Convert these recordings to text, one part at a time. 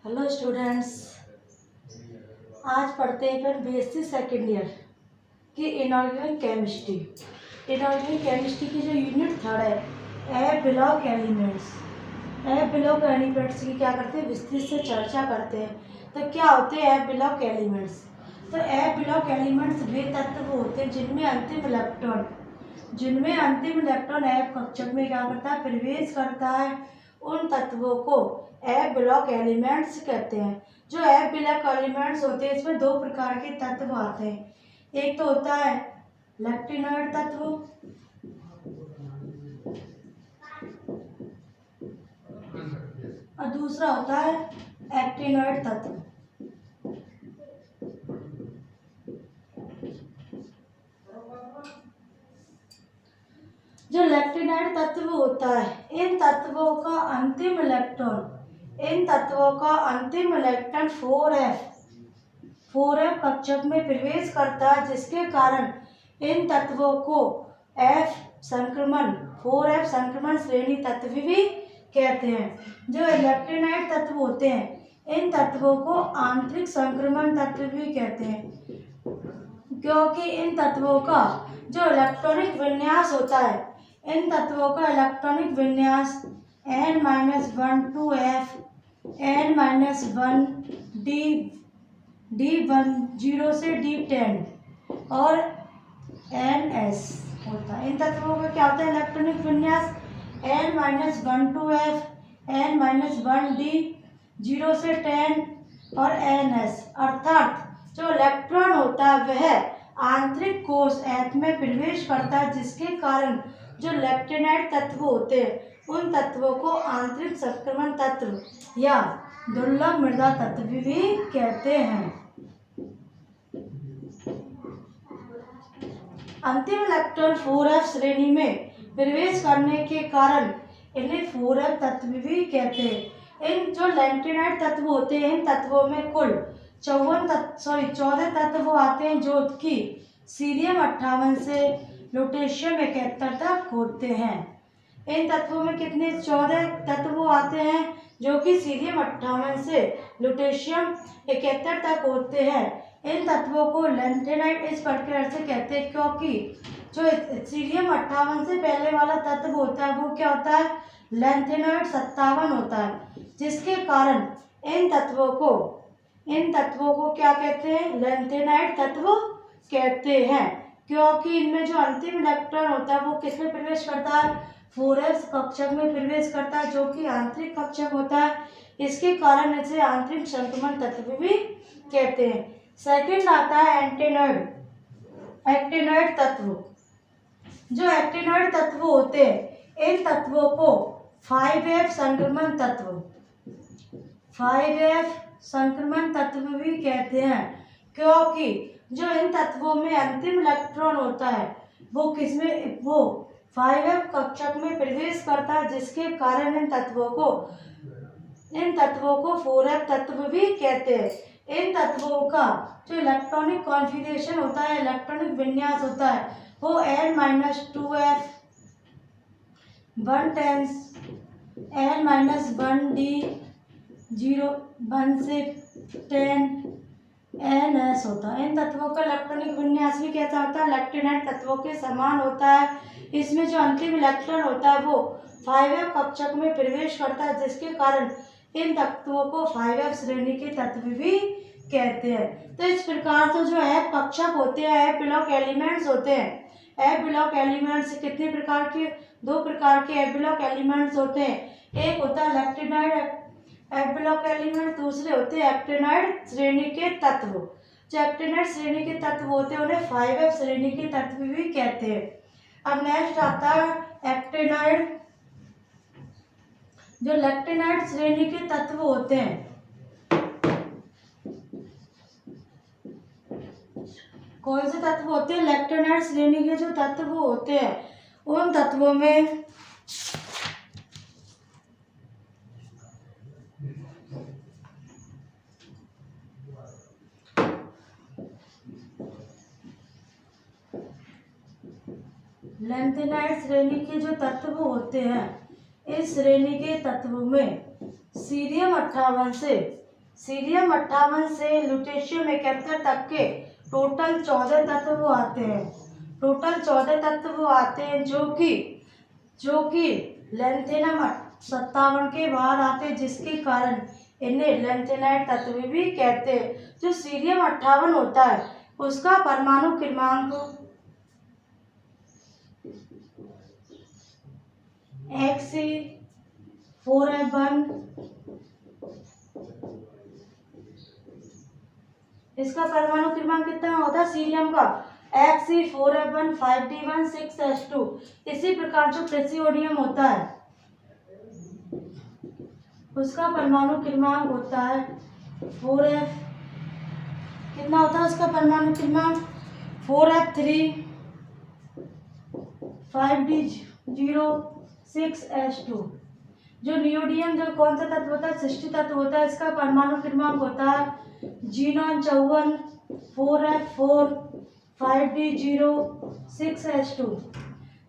Hello students, आज पढ़ते हैं फिर बीएससी सेकेंड ईयर की इनऑर्गेनिक केमिस्ट्री। इनऑर्गेनिक केमिस्ट्री की जो यूनिट थर्ड है ए ब्लॉक एलिमेंट्स। ए ब्लॉक एलिमेंट्स की क्या करते हैं, विस्तृत से चर्चा करते हैं। तो क्या होते हैं ए ब्लॉक एलिमेंट्स? तो ए ब्लॉक एलिमेंट्स वे तत्व होते हैं जिनमें अंतिम इलेक्ट्रॉन ए कक्षक में क्या करता है, प्रवेश करता है। उन तत्वों को ए ब्लॉक एलिमेंट्स कहते हैं। जो ए ब्लॉक एलिमेंट्स होते हैं इसमें दो प्रकार के तत्व आते हैं। एक तो होता है लैक्टिनॉइड तत्व और दूसरा होता है एक्टिनॉइड तत्व। जो लैक्टिनॉइड तत्व होता है, इन तत्वों का अंतिम इलेक्ट्रॉन 4f कक्षक में प्रवेश करता है, जिसके कारण इन तत्वों को 4f संक्रमण श्रेणी तत्व भी कहते हैं। जो लैक्टिनॉइड तत्व होते हैं इन तत्वों को आंतरिक संक्रमण तत्व भी कहते हैं, क्योंकि इन तत्वों का जो इलेक्ट्रॉनिक विन्यास होता है, इन तत्वों का इलेक्ट्रॉनिक विन्यास n-1 to f n-1 d1 0 से d10 और ns होता है। इन तत्वों का क्या होता है, इलेक्ट्रॉनिक विन्यास n-1 to f n-1 d 0 से 10 और ns, अर्थात जो इलेक्ट्रॉन होता है वह आंतरिक कोश F में प्रवेश करता है, जिसके कारण जो लैक्टिनॉइड तत्व होते हैं उन तत्वों को आंतरिक संक्रमण तत्व या दुर्लभ मृदा तत्व भी कहते हैं। अंतिम इलेक्ट्रॉन 4f श्रेणी में प्रवेश करने के कारण इन्हें 4f तत्व भी कहते हैं। इन जो लैक्टिनॉइड तत्व होते हैं इन तत्वों में कुल 14 तत्व आते हैं, जो कि सीरियम 58 से लुटेशियम 71 तक होते हैं। इन तत्वों में कितने 14 तत्व आते हैं, जो कि सीरियम 58 से लुटेशियम 71 तक होते हैं। इन तत्वों को लैक्टिनॉइड इस प्रकार से कहते हैं क्योंकि जो सीरियम 58 से पहले वाला तत्व होता है वो क्या होता है, लैक्टिनॉइड 57 होता है, जिसके कारण इन तत्वों को क्या कहते हैं, लैक्टिनॉइड तत्व कहते हैं, क्योंकि इनमें जो अंतिम इलेक्ट्रॉन होता है वो किसमें प्रवेश करता है, 4s कक्षक में प्रवेश करता है, जो कि आंतरिक कक्षक होता है। इसके कारण इसे आंतरिक संक्रमण तत्व भी कहते हैं। सेकंड आता है एक्टिनॉइड तत्व। जो एक्टिनॉइड तत्व होते हैं इन तत्वों को 5f संक्रमण तत्व भी कहते हैं, क्योंकि जो इन तत्वों में अंतिम इलेक्ट्रॉन होता है वो 5f कक्षक में प्रवेश करता है, जिसके कारण इन तत्वों को 4f तत्व भी कहते हैं। इन तत्वों का जो इलेक्ट्रॉनिक कॉन्फ़िगरेशन होता है, इलेक्ट्रॉनिक विन्यास होता है, वो n-2f 1 n-1 d 0 1 से 10 ns होता है। इन तत्वों का इलेक्ट्रॉनिक विन्यास भी कैसा होता है, लैक्टिनॉइड तत्वों के समान होता है। इसमें जो अंतिम इलेक्ट्रॉन होता है वो 5f कक्षक में प्रवेश करता है, जिसके कारण इन तत्वों को 5f श्रेणी के तत्व भी कहते हैं। तो इस प्रकार से जो F कक्षक होते हैं, F ब्लॉक एलिमेंट्स होते हैं। F ब्लॉक एलिमेंट्स कितने प्रकार के, दो प्रकार के F ब्लॉक एलिमेंट्स होते हैं। एक होता है लैक्टिनॉइड F ब्लॉक एलिमेंट, दूसरे होते हैं एक्टिनॉइड श्रेणी के तत्व। जो एक्टिनॉइड श्रेणी के तत्व होते हैं उन्हें 5f श्रेणी के तत्व भी कहते हैं। अब नेक्स्ट आता है एक्टिनॉइड। जो लैक्टिनॉइड श्रेणी के तत्व होते हैं, कौन से तत्व होते हैं, लैक्टिनॉइड श्रेणी के जो तत्व होते हैं उन तत्वों में लैक्टिनॉइड श्रेणी के जो तत्व होते हैं, इस श्रेणी के तत्व में सीरियम 58 से सीरियम 58 से लुटेशियम 71 तक के टोटल 14 तत्व आते हैं। टोटल 14 तत्व आते हैं जो कि लैंथेनम 57 के बाद आते हैं, जिसके कारण इन्हें लैंथेनाइट तत्व भी कहते हैं। जो सीरियम 58 होता है उसका परमाणु क्रमांक Xc4f1, इसका परमाणु क्रमांक कितना होता है सीरियम का? Xc4f1 5d1 6s2। इसी प्रकार जो प्रेसियोडियम होता है उसका परमाणु क्रमांक होता है 4f, कितना होता है उसका परमाणु क्रमांक? 4f3 5d0 6s2। जो नियोडियम जो कौन सा तत्व होता है? सृष्टि तत्व होता है। इसका परमाणु क्रमांक होता है जीनॉन 54 4f4 5d0 6s2।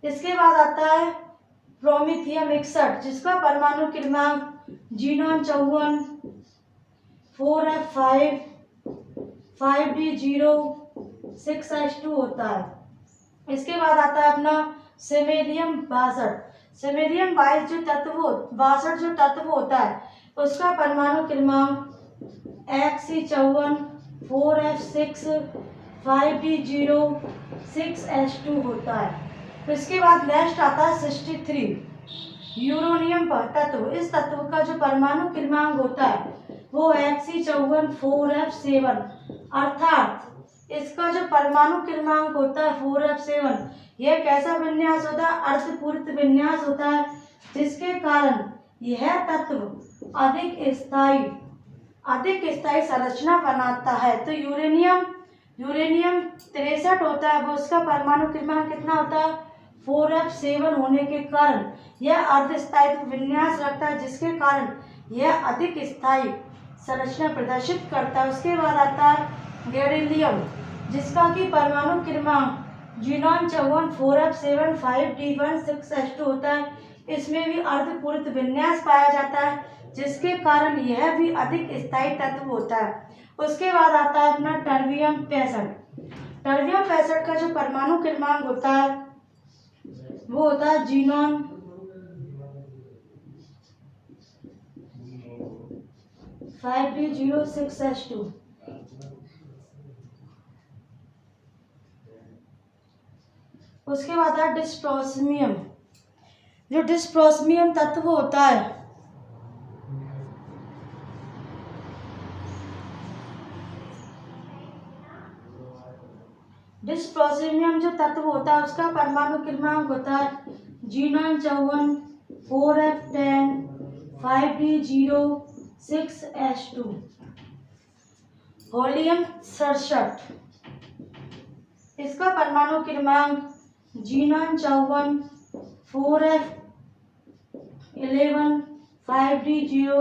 इसके बाद आता है प्रोमीथियम 61, जिसका परमाणु क्रमांक जीनॉन 54 4f5 5d0 6s2 होता है। इसके बाद आता है अपना सेमेरियम 62। सेमेरियम 62 जो तत्व होता है उसका परमाणु क्रमांक Xc54 4f6 5d0 6s2 होता है। इसके बाद नेक्स्ट आता है 63 यूरोनियम तत्व। इस तत्व का जो परमाणु क्रमांक होता है वो Xc54 4f7, अर्थात इसका जो परमाणु क्रमांक होता है 4f7, यह कैसा विन्यास होता है? अर्धपूरित विन्यास होता है, जिसके कारण यह तत्व अधिक स्थायी संरचना बनाता है। तो यूरेनियम 63 होता है, वो उसका परमाणु क्रमांक कितना होता है? 4f7 होने के कारण यह अर्धस्थायी विन्यास रखता है, जिसके कारण यह अधिक स्थायी संरचना प्रदर्शित करता है। उसके बाद आता है गैडोलीनियम, जिसका कि परमाणु क्रमांक जीनॉन 54 4f7 5d1 6s2 होता है। इसमें भी अर्धपूरित विन्यास पाया जाता है, जिसके कारण यह भी अधिक स्थायी तत्व होता है। उसके बाद आता है अपना टर्बियम 65। टर्बियम 65 का जो परमाणु क्रमांक होता है वो होता है जीनॉन 5d0 6s2। उसके बाद है डिस्प्रोस्मियम। जो डिस्प्रोस्मियम तत्व होता है उसका परमाणु क्रमांक होता है xenon 54 4f10 5d0 6s2। Holmium 67, इसका परमाणु क्रमांक जीनॉन 54 4f11 5d0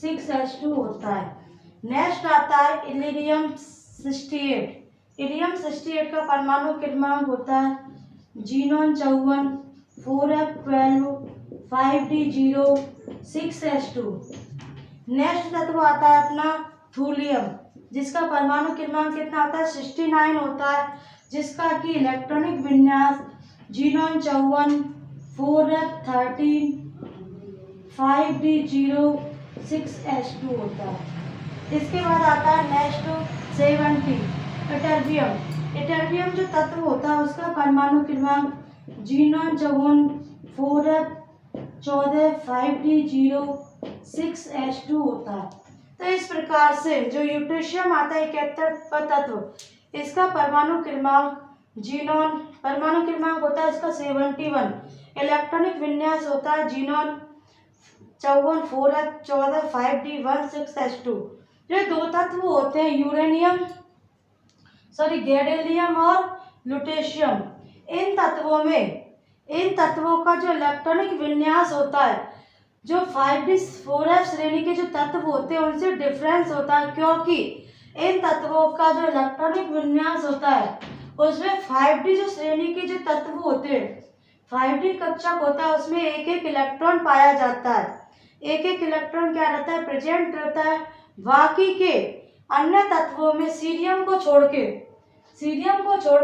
6s2 होता है। नेक्स्ट आता है इलियम 68। इलियम 68 का परमाणु क्रमांक होता है xenon 54 4f12 5d0 6s2। Next तत्व आता है अपना थूलियम, जिसका परमाणु क्रमांक कितना होता है? 69 होता है, जिसका कि इलेक्ट्रॉनिक विन्यास जीनॉन 54 4f13 5d0 6s2 होता है। इसके बाद आता है नेक्स्ट 70 इटर्बियम। इटर्बियम जो तत्व होता है उसका परमाणु क्रमांक जीनॉन 54 4f14 5d0 6s2 होता है। तो इस प्रकार से जो यूट्रिशियम आता है 71 तत्व, इसका परमाणु क्रमांक परमाणु क्रमांक होता है इसका 71। इलेक्ट्रॉनिक विन्यास होता है जीनॉन 54 4f14 5d1 6s2। ये दो तत्व होते हैं गैडोलीनियम और लुटेशियम। इन तत्वों का जो इलेक्ट्रॉनिक विन्यास होता है जो 5d4f श्रेणी के जो तत्व होते हैं उनसे डिफरेंस होता है, क्योंकि इन तत्वों का जो इलेक्ट्रॉनिक विन्यास होता है उसमें 5d जो श्रेणी के जो तत्व होते हैं 5d कक्षक होता है, उसमें एक एक इलेक्ट्रॉन पाया जाता है। एक एक इलेक्ट्रॉन क्या रहता है? प्रेजेंट रहता है। बाकी के अन्य तत्वों में सीरियम को छोड़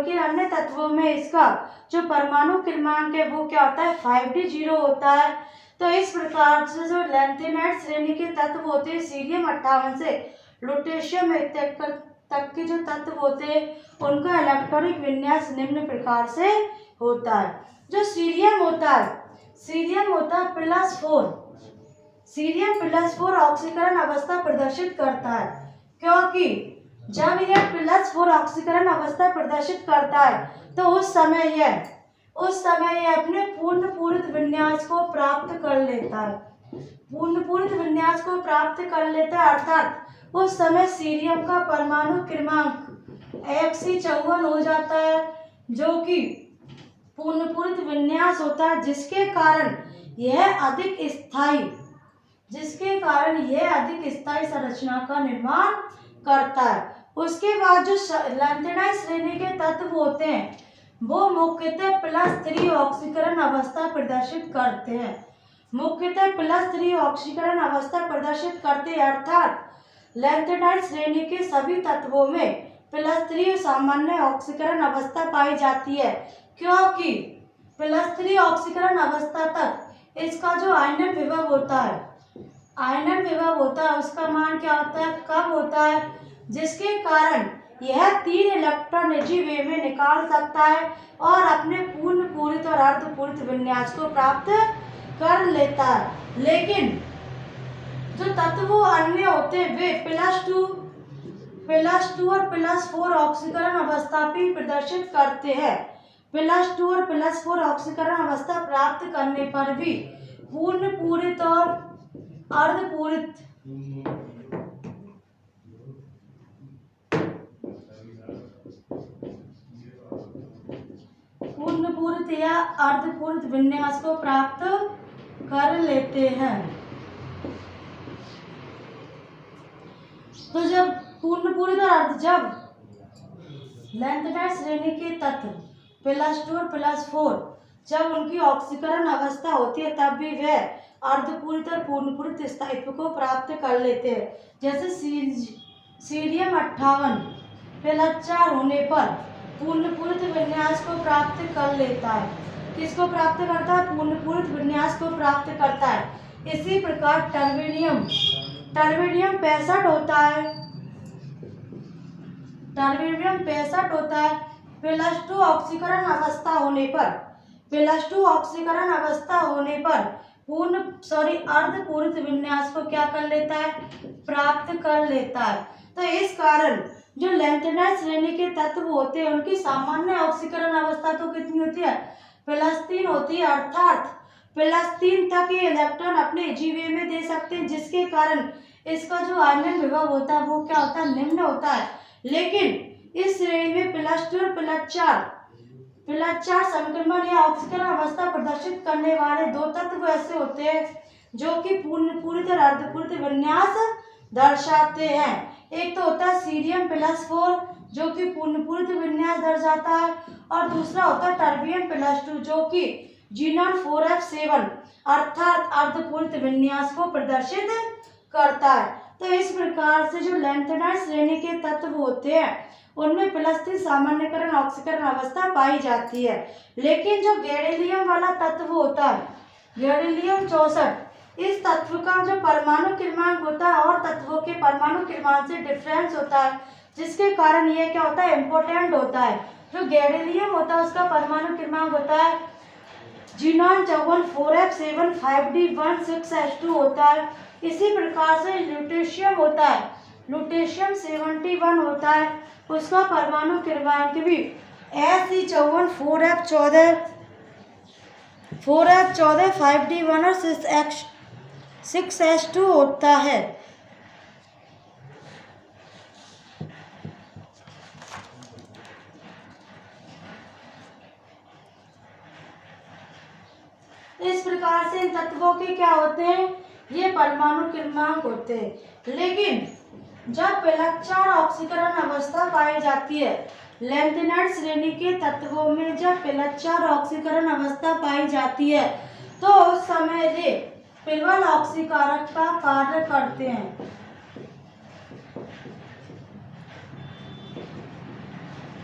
के अन्य तत्वों में इसका जो परमाणु क्रमांक है वो क्या होता है 5d 0 होता है। तो इस प्रकार से जो लैंथेनाइड श्रेणी के तत्व होते हैं सीरियम 58 से लुटेशियम तक के जो तत्व होते हैं उनका इलेक्ट्रॉनिक विन्यास निम्न प्रकार से होता है। जो सीरियम होता है +4 सीरियम +4 ऑक्सीकरण अवस्था प्रदर्शित करता है, क्योंकि जब यह +4 ऑक्सीकरण अवस्था प्रदर्शित करता है तो उस समय यह अपने पूर्ण पूरित विन्यास को प्राप्त कर लेता है। अर्थात उस समय सीरियम का परमाणु क्रमांक Xc54 हो जाता है, जो कि पूर्ण पूरित विन्यास होता है, जिसके कारण यह अधिक स्थायी संरचना का निर्माण करता है। उसके बाद जो लैंथेनाइड श्रेणी के तत्व होते हैं वो मुख्यतः +3 ऑक्सीकरण अवस्था प्रदर्शित करते हैं। अर्थात लैंथेनाइड श्रेणी के सभी तत्वों में +3 सामान्य ऑक्सीकरण अवस्था पाई जाती है, क्योंकि +3 ऑक्सीकरण अवस्था तक इसका जो आयनन विभव होता है उसका मान क्या होता है, कम होता है, जिसके कारण यह 3 इलेक्ट्रॉन निजी वे में निकाल सकता है और अपने पूर्ण पूरित और अर्धपूरित विन्यास को प्राप्त कर लेता है। लेकिन जो तत्व अन्य होते हैं वे +2 और +4 ऑक्सीकरण अवस्था भी प्रदर्शित करते हैं। +2 और +4 ऑक्सीकरण अवस्था प्राप्त करने पर भी पूर्ण पूरित और अर्धपूरित या अर्धपूरित विन्यास को प्राप्त कर लेते हैं। तो जब पूर्ण पूरित और जब लैंथेनाइड श्रेणी के तत्व +2 और +4 जब उनकी ऑक्सीकरण अवस्था होती है तब भी वे अर्धपूरित और पूर्ण पूरित स्थायित्व को प्राप्त कर लेते हैं। जैसे सीरियम 58 +4 होने पर पूर्ण पूरित विन्यास को प्राप्त कर लेता है। किसको प्राप्त करता है? पूर्ण पूरित विन्यास को प्राप्त करता है। इसी प्रकार टर्बिडियम 65 होता है। +2 ऑक्सीकरण अवस्था होने पर अर्धपूरित विन्यास को क्या कर लेता है? प्राप्त कर लेता है। तो इस कारण जो लैंथेनाइड श्रेणी के तत्व होते हैं उनकी सामान्य ऑक्सीकरण अवस्था तो कितनी होती है? +3 होती है। अर्थात +3 तक ये इलेक्ट्रॉन अपने जीवे में दे सकते हैं, जिसके कारण इसका जो आयनन विभव होता है वो क्या होता है? निम्न होता है। लेकिन इस श्रेणी में +2 और +4 संक्रमण या ऑक्सीकरण अवस्था प्रदर्शित करने वाले दो तत्व ऐसे होते हैं जो कि पूर्ण पूरित और अर्धपूरित विन्यास दर्शाते हैं। एक तो होता है सीरियम +4 जो कि पूर्ण पूरित विन्यास दर्शाता है, और दूसरा होता है टर्बियम +2 जो कि ज़ीनॉन 4f7 अर्थात अर्धपूरित विन्यास को प्रदर्शित करता है। तो इस प्रकार से जो लैंथेनाइड श्रेणी के तत्व होते हैं उनमें +3 सामान्यकरण ऑक्सीकरण अवस्था पाई जाती है। लेकिन जो गैडोलीनियम वाला तत्व होता है, गैडोलीनियम 64, इस तत्व का जो परमाणु क्रमांक होता है और तत्वों के परमाणु क्रमांक से डिफरेंस होता है, जिसके कारण ये क्या होता है? इम्पोर्टेंट होता है। जो गैडोलीनियम होता है उसका परमाणु क्रमांक होता है ज़ीनॉन 54 4f7 5d1 6s2 होता है। इसी प्रकार से ल्यूटेशियम होता है, ल्यूटेशियम 71 होता है, उसका परमाणु क्रमांक भी Fe54 4f14 5d1 और 6s2 होता है। इस प्रकार से इन तत्वों के क्या होते हैं? ये परमाणु क्रमांक होते हैं। लेकिन जब +4 ऑक्सीकरण अवस्था पाई जाती है, लैंथेनाइड श्रेणी के तत्वों में जब +4 ऑक्सीकरण अवस्था पाई जाती है तो उस समय ये पिलवल ऑक्सीकारक का कार्य करते हैं।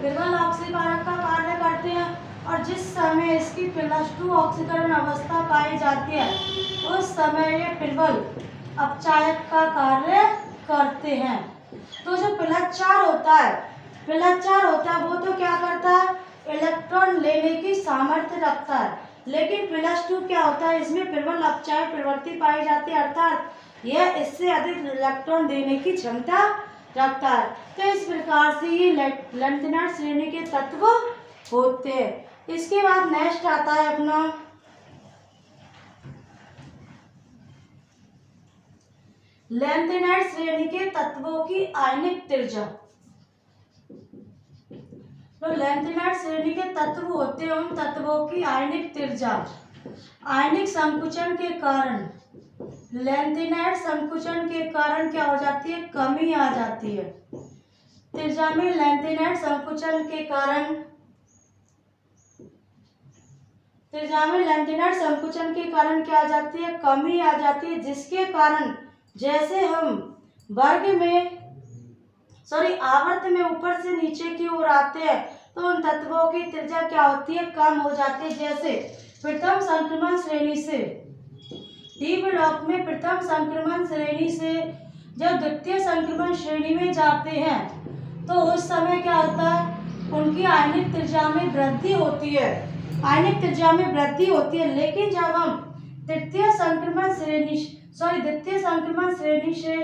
पिरवल ऑक्सीकरण का कार्य करते हैं और जिस समय इसकी +2 ऑक्सीकरण अवस्था पाई जाती है उस समय ये पिरवल अपचायक का कार्य करते हैं। तो जो +4 होता है, वो तो क्या करता है, इलेक्ट्रॉन लेने की सामर्थ्य रखता है, लेकिन +2 क्या होता है, इसमें पिरवल अपचायक प्रवृत्ति पाई जाती है, अर्थात यह इससे अधिक इलेक्ट्रॉन देने की क्षमता रखता है। तो इस प्रकार से ये लैंथेनाइड श्रेणी के तत्व होते हैं। इसके बाद नेक्स्ट आता है अपना लैंथेनाइड श्रेणी के तत्वों की आयनिक त्रिज्या। तो लैंथेनाइड श्रेणी के तत्व होते हैं उन तत्वों की आयनिक त्रिज्या। आयनिक संकुचन के कारण, लैंथेनाइड संकुचन के कारण क्या हो जाती है, कमी आ जाती है। त्रिज्या में लैंथेनाइड संकुचन के कारण, क्या आ जाती है, कमी आ जाती है, जिसके कारण जैसे हम आवर्त में ऊपर से नीचे की ओर आते हैं तो उन तत्वों की त्रिज्या क्या होती है, कम हो जाती है। जैसे प्रथम संक्रमण श्रेणी से डी ब्लॉक में प्रथम संक्रमण श्रेणी से जब द्वितीय संक्रमण श्रेणी में जाते हैं तो उस समय क्या होता है, उनकी आयनिक त्रिज्या में वृद्धि होती है, लेकिन जब हम द्वितीय संक्रमण श्रेणी से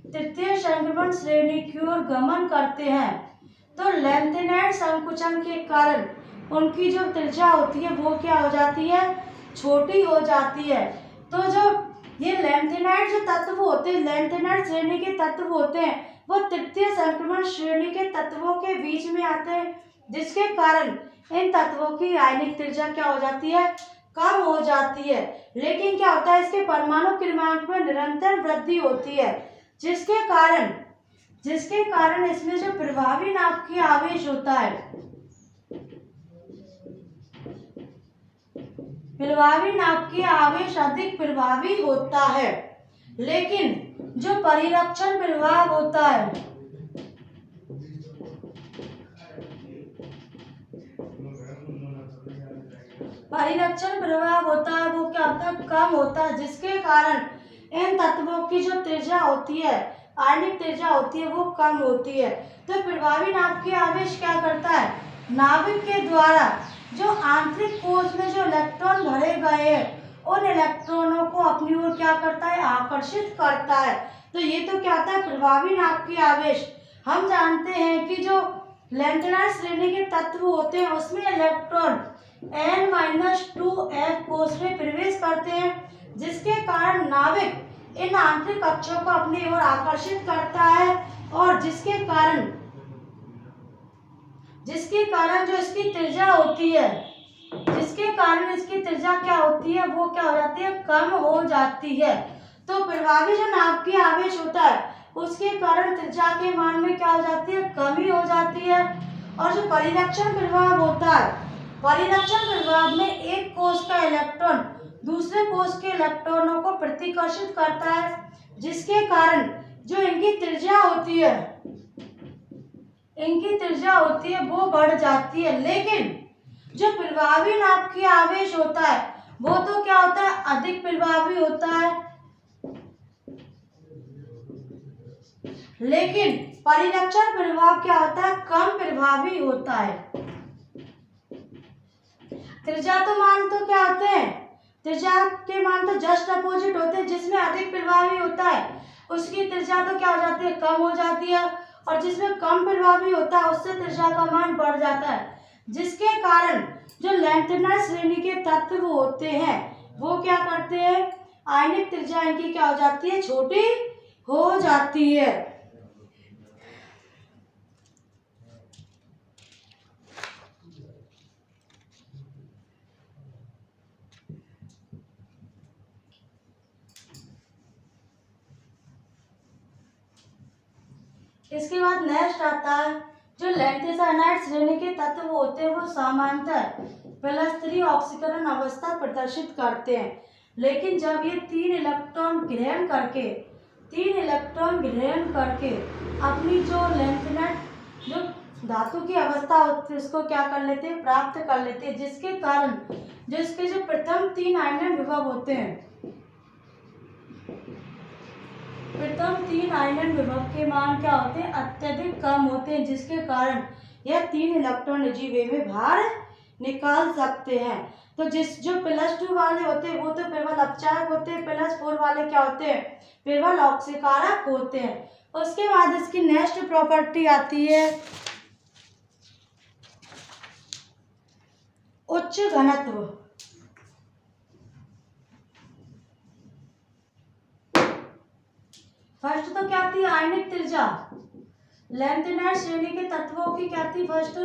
तृतीय संक्रमण श्रेणी की ओर गमन करते हैं तो लैंथेनाइड संकुचन के कारण उनकी जो त्रिज्या होती है वो क्या हो जाती है, छोटी हो जाती है। तो जो ये लैंथेनाइड जो तत्व होते हैं, लैंथेनाइड श्रेणी के तत्व होते हैं, वो तृतीय संक्रमण श्रेणी के तत्वों के बीच में आते हैं, जिसके कारण इन तत्वों की आयनिक त्रिज्या क्या हो जाती है, कम हो जाती है। लेकिन क्या होता है, इसके परमाणु क्रमांक में निरंतर वृद्धि होती है, जिसके कारण इसमें जो प्रभावी नाभिकीय आवेश होता है, प्रभावी नाभिकीय आवेश अधिक प्रभावी होता है, लेकिन जो परिरक्षण प्रभाव होता है, वो क्या होता है, कम होता है, जिसके कारण इन तत्वों की जो त्रिज्या होती है, आयनिक त्रिज्या होती है, वो कम होती है। तो प्रभावी नाभिकीय आवेश क्या करता है, नाभिक के द्वारा जो आंतरिक कोश में जो इलेक्ट्रॉन भरे गए हैं उन इलेक्ट्रॉनों को अपनी ओर क्या करता है, आकर्षित करता है। तो ये तो क्या होता है, प्रभावी नाभिकीय आवेश। हम जानते हैं कि जो लैंथेनाइड श्रेणी के तत्व होते हैं उसमें इलेक्ट्रॉन n-2f कोश में प्रवेश करते हैं, जिसके कारण नाभिक इन आंतरिक कक्षों को अपनी ओर आकर्षित करता है और जिसके कारण जो इसकी त्रिज्या होती है, इसकी त्रिज्या क्या होती है, वो क्या हो जाती है, कम हो जाती है। तो प्रभावी जो नाभिकीय आवेश होता है उसके कारण त्रिज्या के मान में क्या हो जाती है, कमी हो जाती है। और जो परिरक्षण प्रभाव होता है, परिरक्षण प्रभाव में एक कोश का इलेक्ट्रॉन दूसरे कोश के इलेक्ट्रॉनों को प्रतिकर्षित करता है, जिसके कारण जो इनकी त्रिज्या होती है वो बढ़ जाती है। लेकिन जो प्रभावी नाभिकीय आवेश होता है वो तो क्या होता है, अधिक प्रभावी होता है, लेकिन परिरक्षण प्रभाव क्या होता है, कम प्रभावी होता है। त्रिज्या तो मान तो क्या होते हैं, त्रिज्या के मान तो जस्ट अपोजिट होते हैं। जिसमें अधिक प्रभावी होता है उसकी त्रिज्या तो क्या हो जाती है, कम हो जाती है, और जिसमें कम प्रभावी होता है उससे त्रिज्या का मान बढ़ जाता है, जिसके कारण जो लैंथेनाइड श्रेणी के तत्व होते हैं वो क्या करते हैं, आयनिक त्रिज्या इनकी क्या हो जाती है, छोटी हो जाती है। इसके बाद नेक्स्ट आता है जो लैंथेनाइड श्रेणी के तत्व होते हैं वो सामान्यतः +3 ऑक्सीकरण अवस्था प्रदर्शित करते हैं, लेकिन जब ये 3 इलेक्ट्रॉन ग्रहण करके अपनी जो लैंथेनाइड जो धातु की अवस्था होती है उसको क्या कर लेते हैं, प्राप्त कर लेते हैं, जिसके कारण जिसके जो प्रथम 3 आयनन विभव होते हैं, प्रथम 3 आयनन विभव के मान क्या होते हैं, अत्यधिक कम होते हैं, जिसके कारण यह 3 इलेक्ट्रॉन निजी वे में बाहर निकाल सकते हैं। तो जो +2 वाले होते हैं वो तो प्रबल अपचायक होते हैं, +4 वाले क्या होते हैं, प्रबल ऑक्सीकारक होते हैं। उसके बाद इसकी नेक्स्ट प्रॉपर्टी आती है उच्च घनत्व। फर्स्ट तो क्या थी, आयनिक त्रिज्या। लैंथेनाइड श्रेणी के तत्वों की क्या थी, फर्स्ट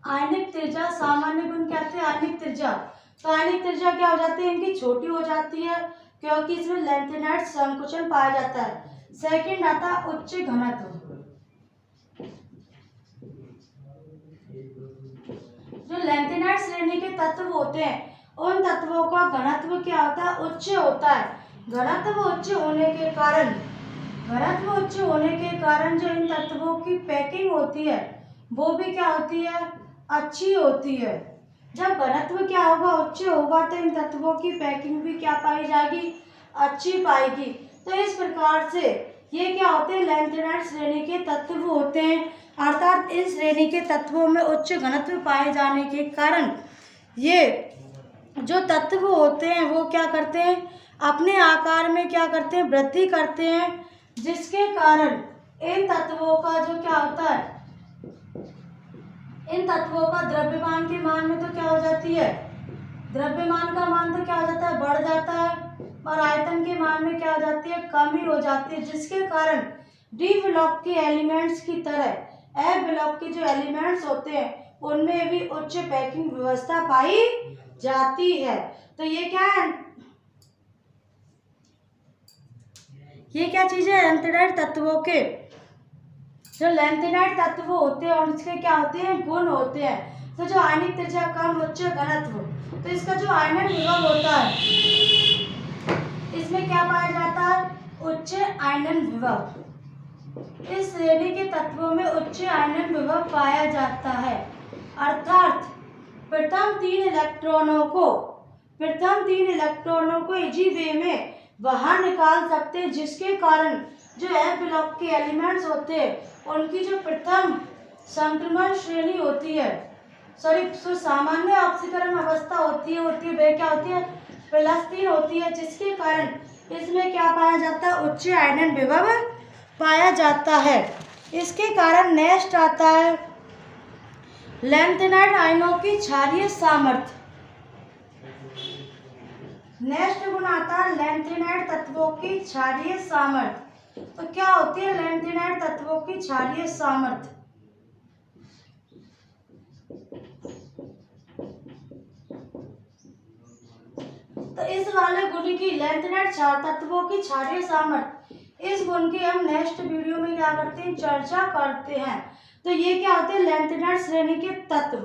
आयनिक त्रिज्या, सामान्य गुण क्या थे, आयनिक त्रिज्या। तो आयनिक त्रिज्या क्या हो जाती है, इनकी छोटी हो जाती है क्योंकि इसमें लैंथेनाइड संकुचन पाया जाता है। सेकंड आता है उच्च घनत्व। जो लैंथेनाइड श्रेणी के तत्व होते हैं उन तत्वों का घनत्व क्या होता है, उच्च होता है। घनत्व उच्च होने के कारण जो इन तत्वों की पैकिंग होती है वो भी क्या होती है, अच्छी होती है। जब घनत्व क्या होगा, उच्च होगा, तो इन तत्वों की पैकिंग भी क्या पाई जाएगी, अच्छी पाएगी। तो इस प्रकार से ये क्या होते हैं, लैंथेनाइड श्रेणी के तत्व होते हैं, अर्थात इस श्रेणी के तत्वों में उच्च घनत्व पाए जाने के कारण ये जो तत्व होते हैं वो क्या करते हैं, अपने आकार में क्या करते हैं, वृद्धि करते हैं, जिसके कारण इन तत्वों का जो क्या होता है, इन तत्वों का द्रव्यमान के मान में तो क्या हो जाती है, द्रव्यमान का मान तो क्या हो जाता है, बढ़ जाता है, और आयतन के मान में क्या हो जाती है, कमी हो जाती है, जिसके कारण डी ब्लॉक के एलिमेंट्स की तरह एफ ब्लॉक के जो एलिमेंट्स होते हैं उनमें भी उच्च पैकिंग व्यवस्था पाई जाती है। तो ये क्या है, ये क्या चीज है, लैंथेनाइड तत्वों के जो लैंथेनाइड तत्व होते हैं और इसके क्या होते हैं, गुण होते हैं। तो जो आयनिक त्रिज्या कम, उच्च घनत्व, तो इसका जो आयनन विभव होता है इसमें क्या पाया जाता है, उच्च आयनन विभव। इस श्रेणी के तत्वों में उच्च आयनन विभव पाया जाता है, अर्थात प्रथम 3 इलेक्ट्रॉनों को इजी वे में बाहर निकाल सकते हैं, जिसके कारण जो एफ ब्लॉक के एलिमेंट्स होते हैं उनकी जो प्रथम संक्रमण श्रेणी होती है, जो सामान्य ऑक्सीकरण अवस्था होती है वे क्या होती है, +3 होती है, जिसके कारण इसमें क्या पाया जाता है, उच्च आयनन विभव पाया जाता है। इसके कारण नेक्स्ट आता है लैंथेनाइड आयनों की क्षारीय सामर्थ्य। नेक्स्ट गुण आता है लैंथेनाइड तत्वों की क्षारीय सामर्थ्य। तो क्या होती है लैंथेनाइड तत्वों की क्षारीय सामर्थ्य, तो इस वाले गुण की लैंथेनाइड तत्वों की क्षारीय सामर्थ्य, इस गुण की हम नेक्स्ट वीडियो में क्या करते हैं, चर्चा करते हैं। तो ये क्या होते हैं, लैंथेनाइड श्रेणी के तत्व,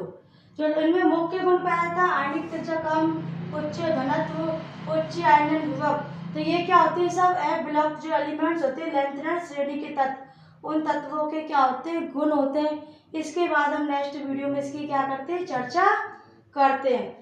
जो इनमें मुख्य गुण पाया था, आयनिक त्रिज्या कम, उच्च घनत्व, उच्च आयनन विभव। तो ये क्या होते हैं, सब एफ ब्लॉक जो एलिमेंट्स होते हैं लैंथेनाइड श्रेणी के तत्व, उन तत्वों के क्या होते हैं, गुण होते हैं। इसके बाद हम नेक्स्ट वीडियो में इसकी क्या करते हैं, चर्चा करते हैं।